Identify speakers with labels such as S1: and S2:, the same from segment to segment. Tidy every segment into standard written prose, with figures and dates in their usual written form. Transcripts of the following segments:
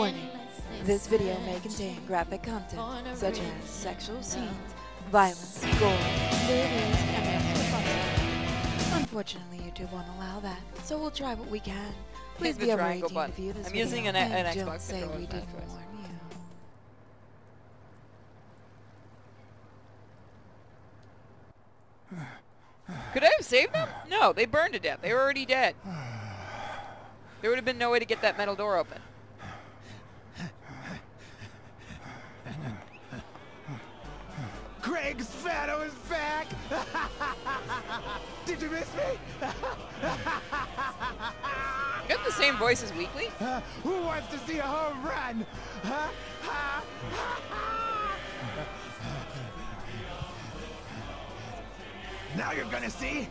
S1: Warning, this video may contain graphic content such as sexual scenes, violence, gore, nudity, and extra content. Unfortunately, YouTube won't allow that, so we'll try what we can. Please be over 18 to view this video,
S2: using an
S1: and
S2: Xbox
S1: don't say
S2: controller
S1: we
S2: for that
S1: didn't
S2: choice.
S1: warn you.
S2: Could I have saved them? No, they burned to death. They were already dead. There would have been no way to get that metal door open.
S3: Greg's Fatto is back! Did you miss me?
S2: You got the same voice as Weekly?
S3: Who wants to see a home run? Now you're gonna see.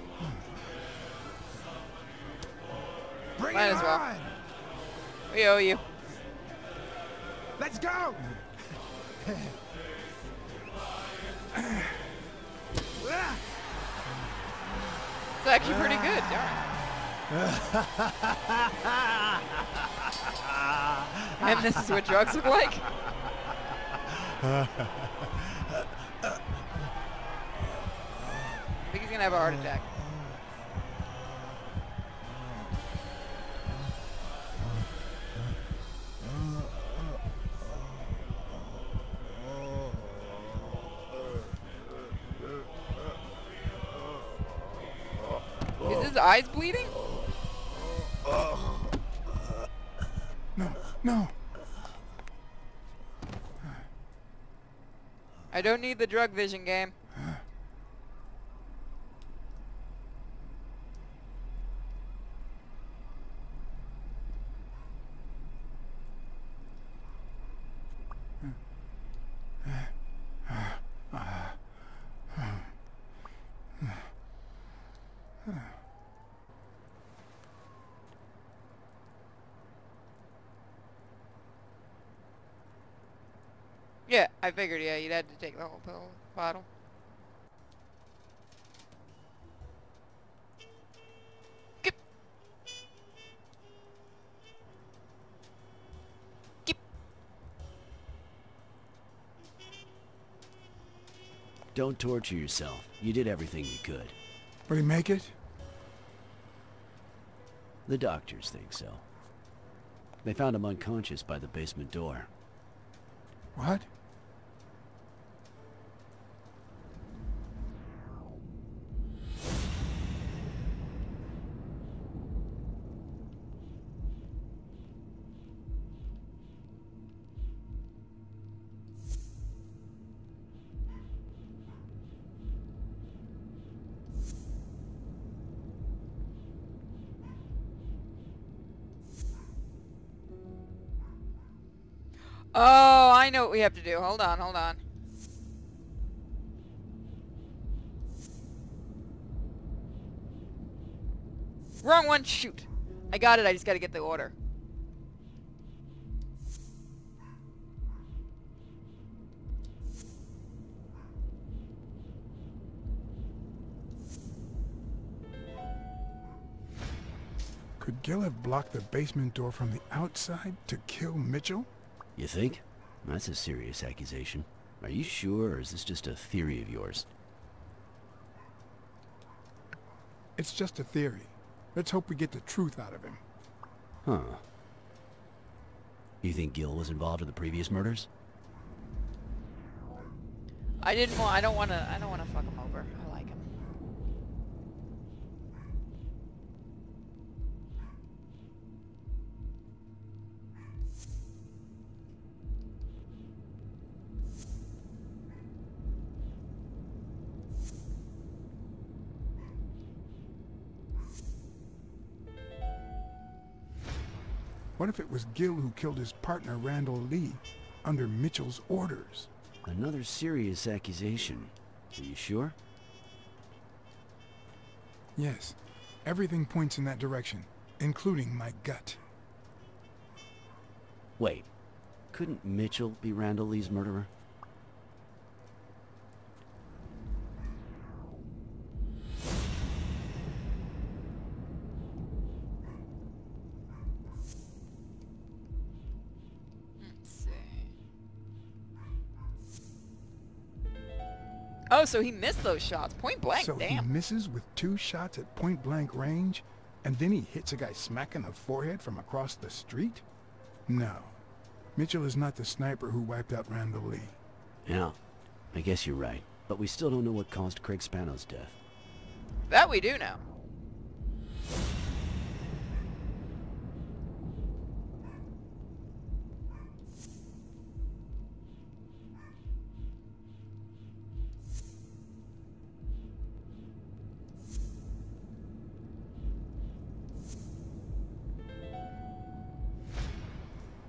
S3: Bring
S2: Might
S3: it
S2: as well.
S3: on!
S2: We owe you.
S3: Let's go!
S2: It's actually pretty good, darn. And this is what drugs look like? I think he's gonna have a heart attack. Is his eyes bleeding?
S3: No, no.
S2: I don't need the drug vision game. Yeah, I figured, yeah, you'd had to take the whole pill bottle. Skip. Skip.
S4: Don't torture yourself. You did everything you could.
S3: Will he make it?
S4: The doctors think so. They found him unconscious by the basement door.
S3: What?
S2: Oh, I know what we have to do. Hold on, hold on. Wrong one, shoot. I got it, I just gotta get the order.
S3: Could Gil have blocked the basement door from the outside to kill Mitchell?
S4: You think? That's a serious accusation. Are you sure, or is this just a theory of yours?
S3: It's just a theory. Let's hope we get the truth out of him.
S4: Huh. You think Gil was involved in the previous murders?
S2: I don't wanna fuck him over. I like him.
S3: What if it was Gil who killed his partner Randall Lee under Mitchell's orders?
S4: Another serious accusation. Are you sure?
S3: Yes. Everything points in that direction, including my gut.
S4: Wait. Couldn't Mitchell be Randall Lee's murderer?
S2: Oh, so he missed those shots. Point blank,
S3: So
S2: damn.
S3: he misses with 2 shots at point-blank range, and then he hits a guy smack in the forehead from across the street? No. Mitchell is not the sniper who wiped out Randall Lee.
S4: Yeah, I guess you're right. But we still don't know what caused Craig Spano's death.
S2: That we do know.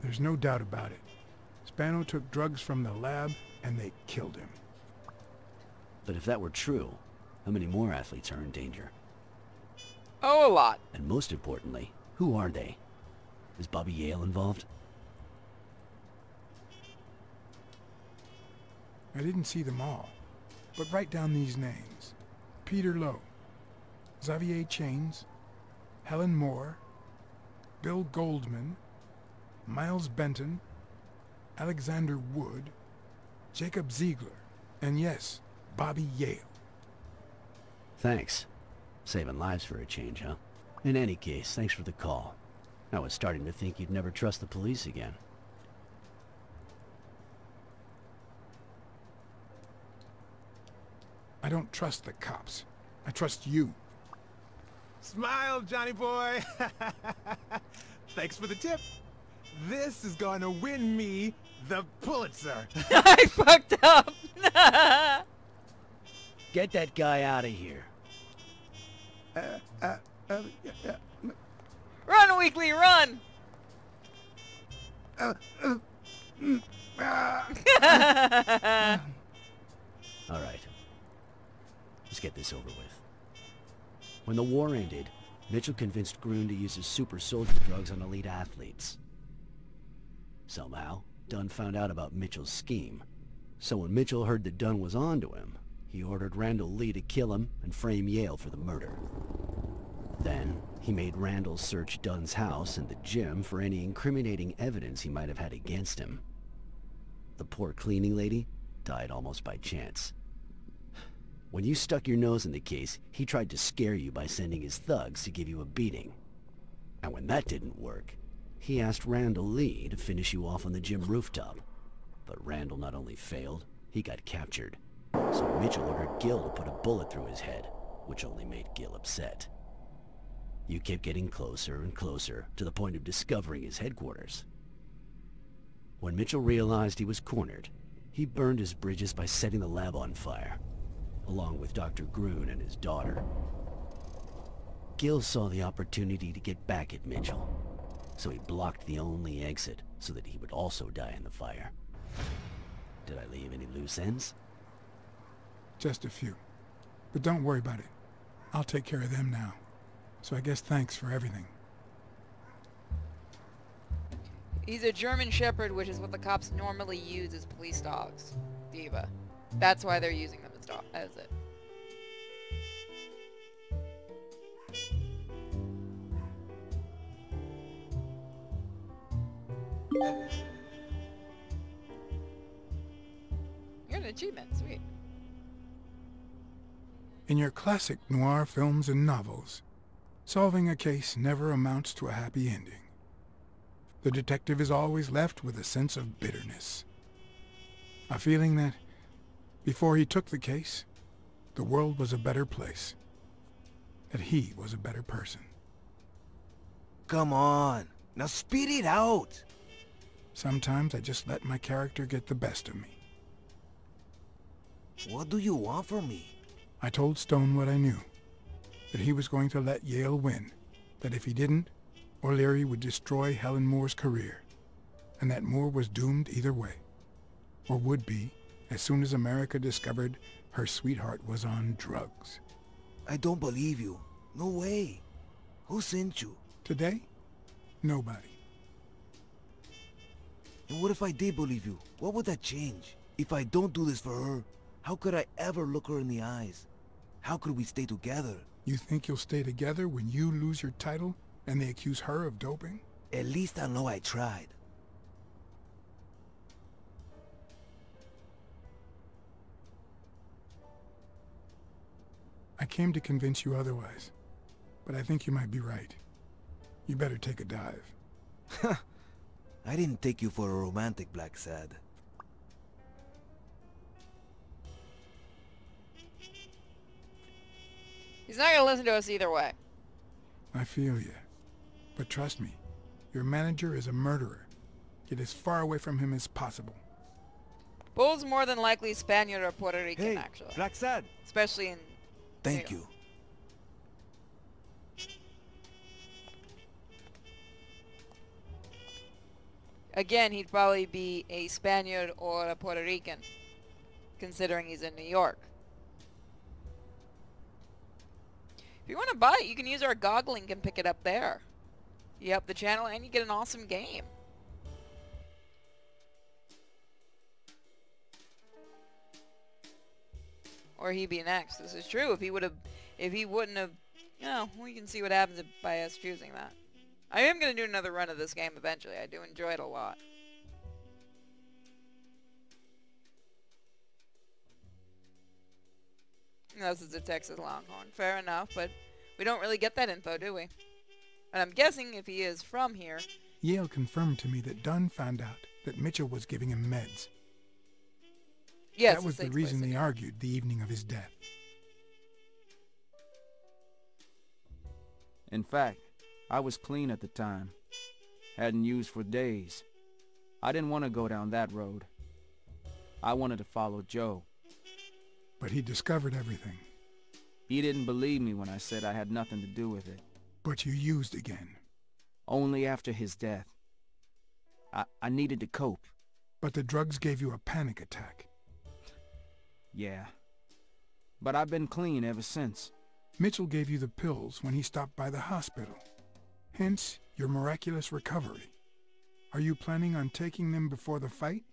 S3: There's no doubt about it. Spano took drugs from the lab, and they killed him.
S4: But if that were true, how many more athletes are in danger?
S2: Oh, a lot.
S4: And most importantly, who are they? Is Bobby Yale involved?
S3: I didn't see them all, but write down these names. Peter Lowe, Xavier Chains, Helen Moore, Bill Goldman, Miles Benton, Alexander Wood, Jacob Ziegler, and yes, Bobby Yale.
S4: Thanks. Saving lives for a change, huh? In any case, thanks for the call. I was starting to think you'd never trust the police again.
S3: I don't trust the cops. I trust you.
S5: Smile, Johnny boy. Thanks for the tip. This is going to win me the Pulitzer.
S2: I fucked up.
S4: Get that guy out of here.
S2: Run, Weekly, run!
S4: All right. Let's get this over with. When the war ended, Mitchell convinced Grun to use his super soldier drugs on elite athletes. Somehow, Dunn found out about Mitchell's scheme. So when Mitchell heard that Dunn was onto him, he ordered Randall Lee to kill him and frame Yale for the murder. Then, he made Randall search Dunn's house and the gym for any incriminating evidence he might have had against him. The poor cleaning lady died almost by chance. When you stuck your nose in the case, he tried to scare you by sending his thugs to give you a beating. And when that didn't work, he asked Randall Lee to finish you off on the gym rooftop. But Randall not only failed, he got captured. So Mitchell ordered Gil to put a bullet through his head, which only made Gil upset. You kept getting closer and closer to the point of discovering his headquarters. When Mitchell realized he was cornered, he burned his bridges by setting the lab on fire, along with Dr. Grun and his daughter. Gil saw the opportunity to get back at Mitchell, so he blocked the only exit so that he would also die in the fire. Did I leave any loose ends?
S3: Just a few. But don't worry about it. I'll take care of them now. So I guess thanks for everything.
S2: He's a German Shepherd, which is what the cops normally use as police dogs. Diva. That's why they're using them as it. You're an achievement, sweet.
S3: In your classic noir films and novels, solving a case never amounts to a happy ending. The detective is always left with a sense of bitterness. A feeling that, before he took the case, the world was a better place. That he was a better person.
S5: Come on. Now speed it out.
S3: Sometimes I just let my character get the best of me.
S5: What do you want from me?
S3: I told Stone what I knew. That he was going to let Yale win. That if he didn't, O'Leary would destroy Helen Moore's career. And that Moore was doomed either way. Or would be, as soon as America discovered her sweetheart was on drugs.
S5: I don't believe you. No way. Who sent you?
S3: Today? Nobody.
S5: And what if I did believe you? What would that change? If I don't do this for her, how could I ever look her in the eyes? How could we stay together?
S3: You think you'll stay together when you lose your title and they accuse her of doping?
S5: At least I know I tried.
S3: came to convince you otherwise, but I think you might be right. You better take a dive.
S6: I didn't take you for a romantic, Blacksad.
S2: He's not gonna listen to us either way.
S3: I feel you. But trust me, your manager is a murderer. Get as far away from him as possible.
S2: Bull's more than likely Spaniard or Puerto Rican,
S6: Hey,
S2: actually.
S6: Blacksad.
S2: Especially in...
S6: Thank you.
S2: Again, he'd probably be a Spaniard or a Puerto Rican, considering he's in New York. If you want to buy it, you can use our GOG link and pick it up there. You help the channel and you get an awesome game. Or he'd be next. This is true. If he wouldn't have, you know, we can see what happens by us choosing that. I am going to do another run of this game eventually. I do enjoy it a lot. This is a Texas Longhorn. Fair enough, but we don't really get that info, do we? And I'm guessing if he is from here...
S3: Yale confirmed to me that Dunn found out that Mitchell was giving him meds.
S2: Yes,
S3: that was the reason they argued the evening of his death.
S7: In fact, I was clean at the time. Hadn't used for days. I didn't want to go down that road. I wanted to follow Joe.
S3: But he discovered everything.
S7: He didn't believe me when I said I had nothing to do with it.
S3: But you used again.
S7: Only after his death. I needed to cope.
S3: But the drugs gave you a panic attack.
S7: Yeah. But I've been clean ever since.
S3: Mitchell gave you the pills when he stopped by the hospital. Hence, your miraculous recovery. Are you planning on taking them before the fight?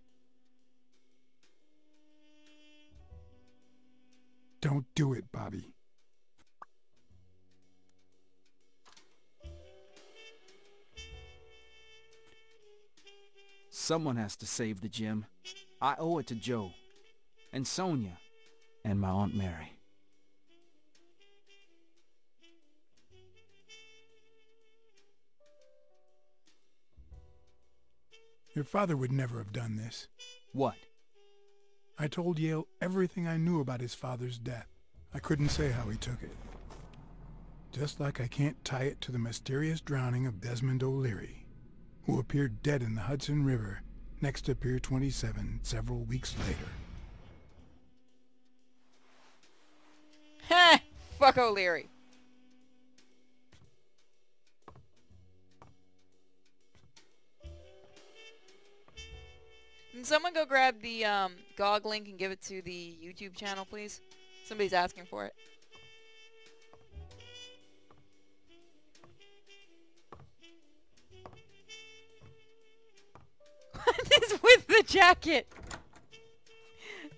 S3: Don't do it, Bobby.
S7: Someone has to save the gym. I owe it to Joe. And Sonia. And my Aunt Mary.
S3: Your father would never have done this.
S7: What?
S3: I told Yale everything I knew about his father's death. I couldn't say how he took it. Just like I can't tie it to the mysterious drowning of Desmond O'Leary, who appeared dead in the Hudson River next to Pier 27 several weeks later.
S2: Heh! Fuck O'Leary. Can someone go grab the GOG link and give it to the YouTube channel, please? Somebody's asking for it. What is with the jacket?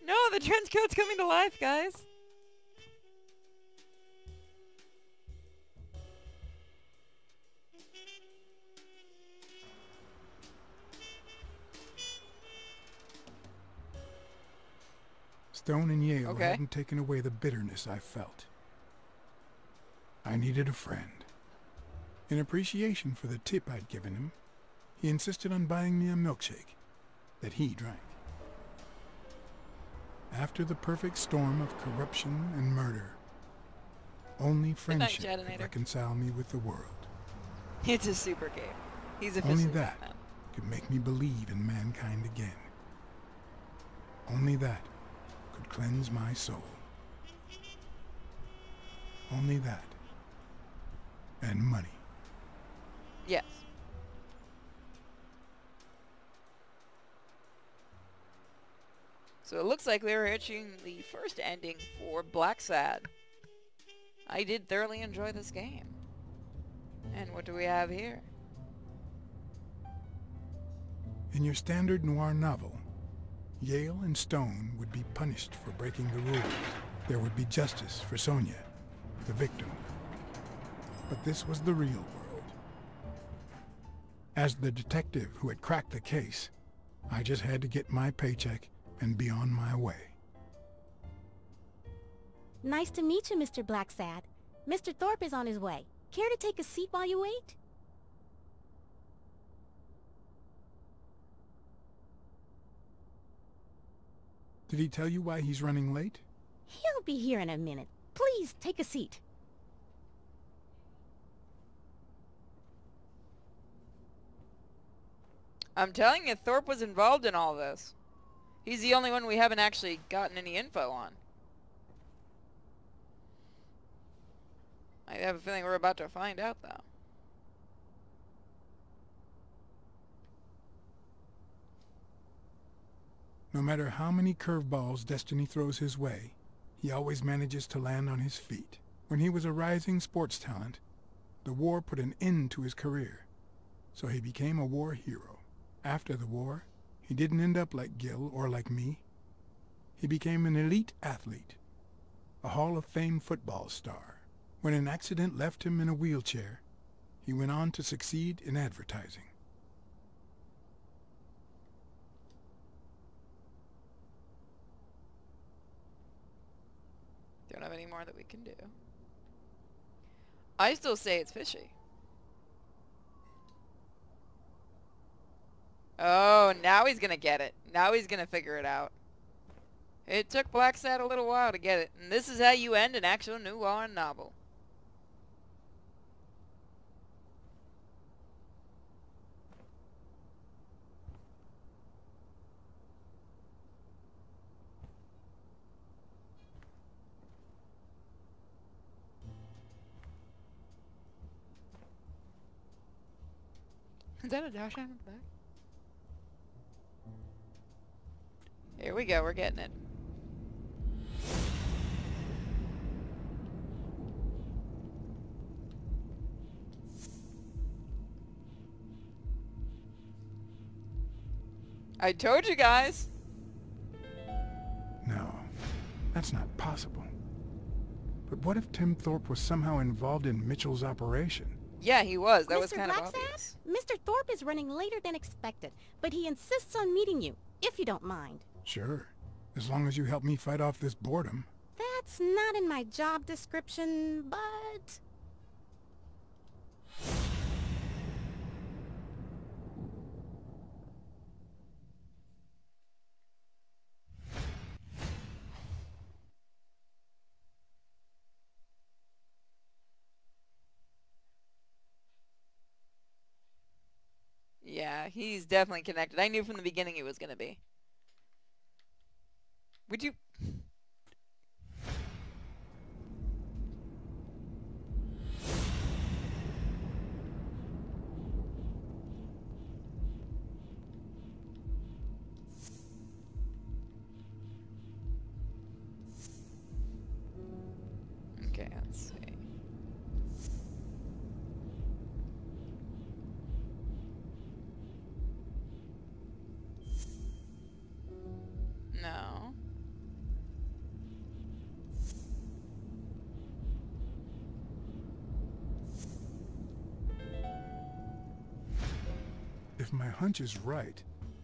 S2: No, the trench coat's coming to life, guys.
S3: Stone and Yale hadn't taken away the bitterness I felt. I needed a friend. In appreciation for the tip I'd given him, he insisted on buying me a milkshake that he drank. After the perfect storm of corruption and murder, only friendship could reconcile me with the world.
S2: It's a super game. He's a
S3: Only that could make me believe in mankind again. Only that could cleanse my soul. Only that. And money.
S2: Yes. So it looks like we're reaching the first ending for Blacksad. I did thoroughly enjoy this game. And what do we have here?
S3: In your standard noir novel, Yale and Stone would be punished for breaking the rules. There would be justice for Sonia, the victim. But this was the real world. As the detective who had cracked the case, I just had to get my paycheck and be on my way.
S8: Nice to meet you, Mr. Blacksad. Mr. Thorpe is on his way. Care to take a seat while you wait?
S3: Did he tell you why he's running late?
S8: He'll be here in a minute. Please, take a seat.
S2: I'm telling you, Thorpe was involved in all this. He's the only one we haven't actually gotten any info on. I have a feeling we're about to find out, though.
S3: No matter how many curveballs destiny throws his way, he always manages to land on his feet. When he was a rising sports talent, the war put an end to his career, so he became a war hero. After the war, he didn't end up like Gil or like me. He became an elite athlete, a Hall of Fame football star. When an accident left him in a wheelchair, he went on to succeed in advertising.
S2: Don't have any more that we can do. I still say it's fishy. Oh, now he's gonna get it. Now he's gonna figure it out. It took Blacksad a little while to get it, and this is how you end an actual noir novel. Is that a dash on the back? Here we go, we're getting it. I told you guys!
S3: No, that's not possible. But what if Tim Thorpe was somehow involved in Mitchell's operation?
S2: Yeah, he was. That was
S8: Mr.
S2: kind of
S8: Blacksad?
S2: obvious.
S8: Mr. Thorpe is running later than expected, but he insists on meeting you, if you don't mind.
S3: Sure, as long as you help me fight off this boredom.
S8: That's not in my job description, but...
S2: Yeah, he's definitely connected. I knew from the beginning he was going to be. Would you... Okay, let's see. No.
S3: If my hunch is right,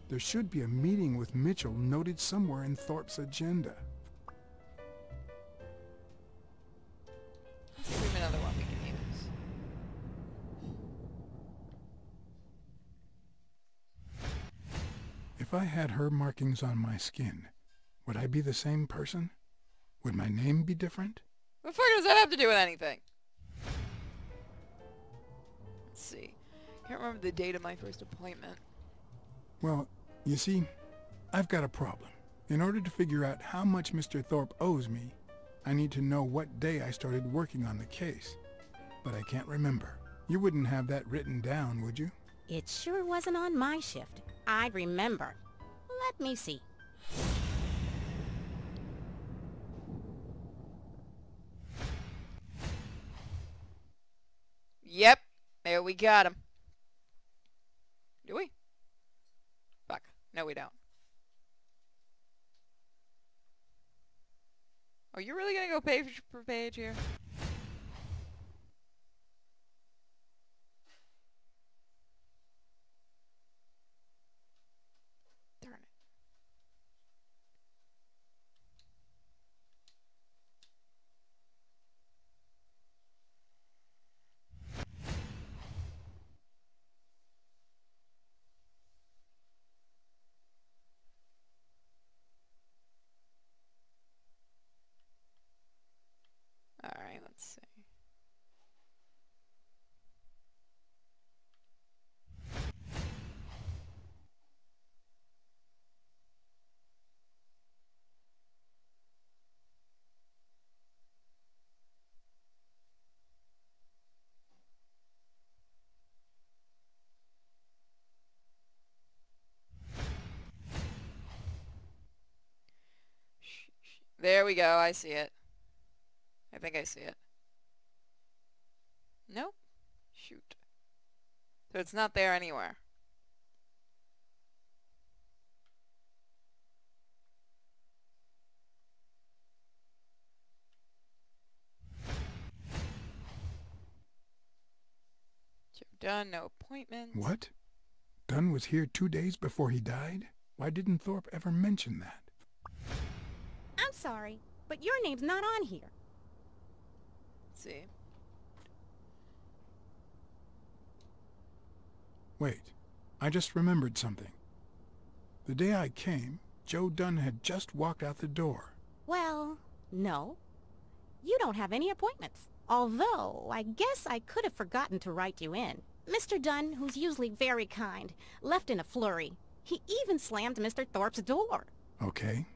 S3: there should be a meeting with Mitchell noted somewhere in Thorpe's agenda.
S2: Let's see if we have another one we can use.
S3: If I had her markings on my skin, would I be the same person? Would my name be different?
S2: What the fuck does that have to do with anything? Let's see. Can't remember the date of my first appointment.
S3: Well, you see, I've got a problem. In order to figure out how much Mr. Thorpe owes me, I need to know what day I started working on the case. But I can't remember. You wouldn't have that written down, would you?
S8: It sure wasn't on my shift. I'd remember. Let me see.
S2: Yep, there we got him. Do we? Fuck. No, we don't. Are you really gonna go page per page here? Darn it. There we go. I see it. I think I see it. Nope. Shoot. So it's not there anywhere. Joe Dunn, no appointments.
S3: What? Dunn was here 2 days before he died? Why didn't Thorpe ever mention that?
S8: I'm sorry, but your name's not on here.
S2: Let's see.
S3: Wait, I just remembered something. The day I came, Joe Dunn had just walked out the door.
S8: Well, no. You don't have any appointments. Although, I guess I could have forgotten to write you in. Mr. Dunn, who's usually very kind, left in a flurry. He even slammed Mr. Thorpe's door.
S3: Okay.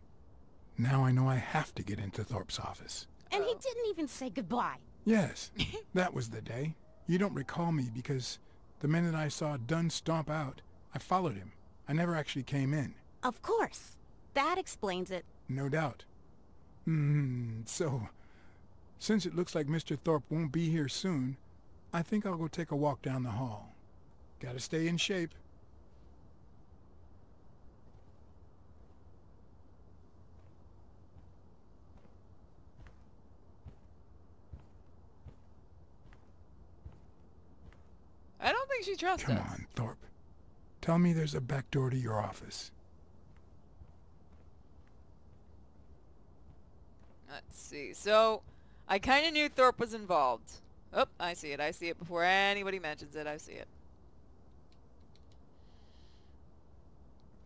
S3: Now I know I have to get into Thorpe's office.
S8: And he didn't even say goodbye.
S3: Yes, that was the day. You don't recall me because the minute I saw Dunn stomp out, I followed him. I never actually came in.
S8: Of course. That explains it.
S3: No doubt. So, since it looks like Mr. Thorpe won't be here soon, I think I'll go take a walk down the hall. Gotta stay in shape.
S2: I don't think she trusts
S3: Come
S2: us.
S3: on, Thorpe. Tell me there's a back door to your office.
S2: Let's see. So, I kind of knew Thorpe was involved. Oh, I see it. I see it before anybody mentions it. I see it.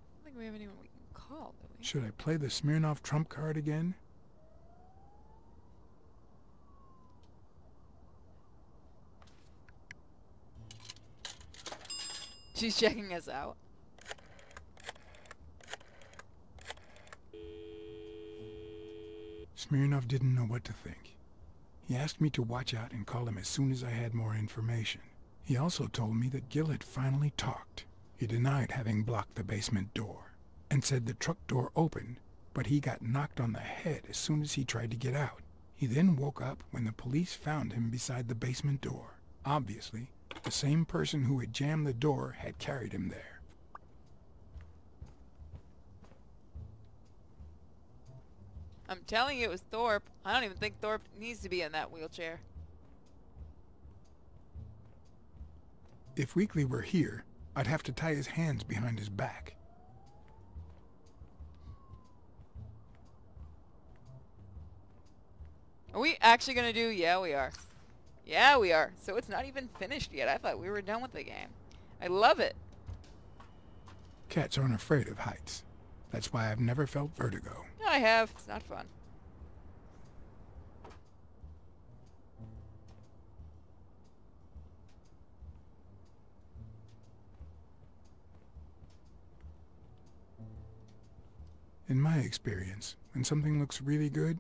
S2: I don't think we have anyone we can call, do we?
S3: Should I play the Smirnoff trump card again?
S2: She's checking us out.
S3: Smirnoff didn't know what to think. He asked me to watch out and call him as soon as I had more information. He also told me that Gil had finally talked. He denied having blocked the basement door, and said the truck door opened, but he got knocked on the head as soon as he tried to get out. He then woke up when the police found him beside the basement door. Obviously, the same person who had jammed the door had carried him there.
S2: I'm telling you, it was Thorpe. I don't even think Thorpe needs to be in that wheelchair.
S3: If Weekly were here, I'd have to tie his hands behind his back.
S2: Are we actually going to do... Yeah, we are. Yeah, we are. So it's not even finished yet. I thought we were done with the game. I love it.
S3: Cats aren't afraid of heights. That's why I've never felt vertigo.
S2: I have. It's not fun.
S3: In my experience, when something looks really good,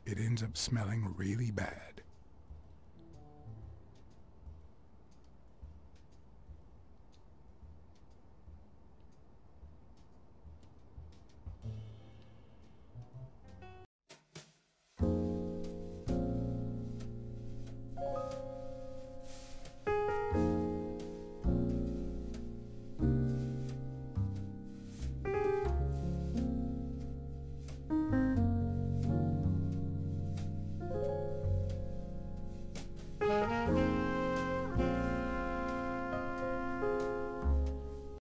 S3: it ends up smelling really bad.